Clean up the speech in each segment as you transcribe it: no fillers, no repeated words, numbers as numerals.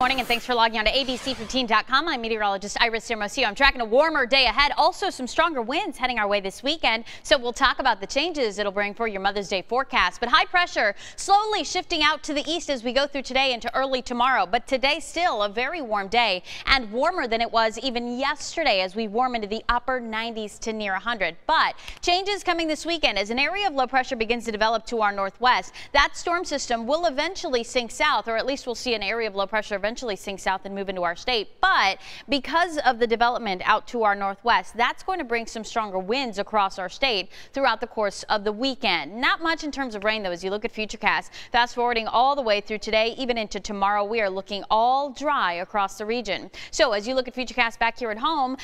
Morning and thanks for logging on to abc15.com. I'm meteorologist Iris Hermosillo. I'm tracking a warmer day ahead. Also some stronger winds heading our way this weekend. So we'll talk about the changes it'll bring for your Mother's Day forecast. But high pressure slowly shifting out to the east as we go through today into early tomorrow. But today still a very warm day and warmer than it was even yesterday as we warm into the upper 90s to near 100. But changes coming this weekend as an area of low pressure begins to develop to our northwest. That storm system will eventually sink south, or at least we'll see an area of low pressure eventually sink south and move into our state. But because of the development out to our northwest, that's going to bring some stronger winds across our state throughout the course of the weekend. Not much in terms of rain, though, as you look at futurecast. Fast forwarding all the way through today, even into tomorrow, we are looking all dry across the region. So as you look at futurecast back here at home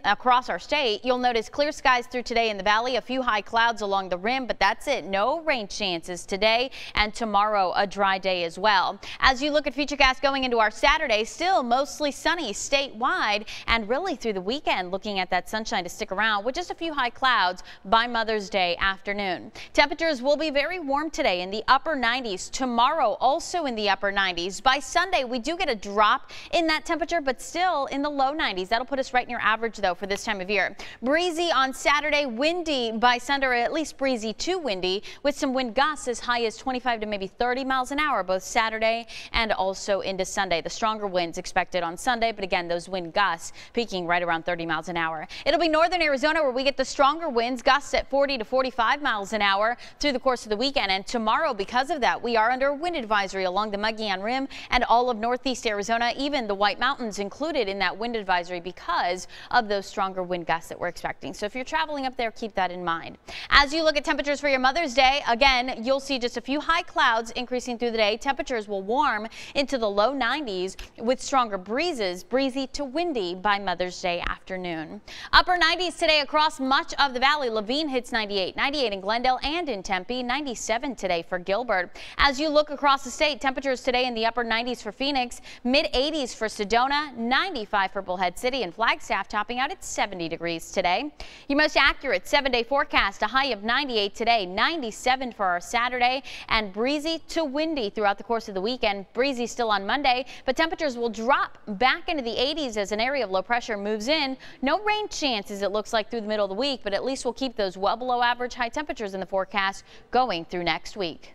across our state, you'll notice clear skies through today in the valley, a few high clouds along the rim, but that's it. No rain chances today, and tomorrow a dry day as well. As you look at futurecast going into our Saturday, still mostly sunny statewide, and really through the weekend looking at that sunshine to stick around with just a few high clouds by Mother's Day afternoon. Temperatures will be very warm today in the upper 90s. Tomorrow also in the upper 90s. By Sunday we do get a drop in that temperature, but still in the low 90s. That'll put us right near average though for this time of year. Breezy on Saturday, windy by Sunday, or at least breezy to windy, with some wind gusts as high as 25 to maybe 30 miles an hour both Saturday and also into Sunday. The stronger winds expected on Sunday, but again, those wind gusts peaking right around 30 miles an hour. It'll be northern Arizona where we get the stronger winds, gusts at 40 to 45 miles an hour through the course of the weekend. And tomorrow, because of that, we are under a wind advisory along the Mogollon Rim and all of northeast Arizona, even the White Mountains included in that wind advisory because of those stronger wind gusts that we're expecting. So if you're traveling up there, keep that in mind. As you look at temperatures for your Mother's Day, again, you'll see just a few high clouds increasing through the day. Temperatures will warm into the low 90s with stronger breezes, breezy to windy by Mother's Day afternoon. Upper 90s today across much of the valley. Laveen hits 98, 98 in Glendale and in Tempe, 97 today for Gilbert. As you look across the state, temperatures today in the upper 90s for Phoenix, mid 80s for Sedona, 95 for Bullhead City, and Flagstaff topping out at 70 degrees today. Your most accurate 7-day forecast, a high of 98 today, 97 for our Saturday, and breezy to windy throughout the course of the weekend. Breezy still on Monday, but temperatures will drop back into the 80s as an area of low pressure moves in. No rain chances, it looks like, through the middle of the week, but at least we'll keep those well below average high temperatures in the forecast going through next week.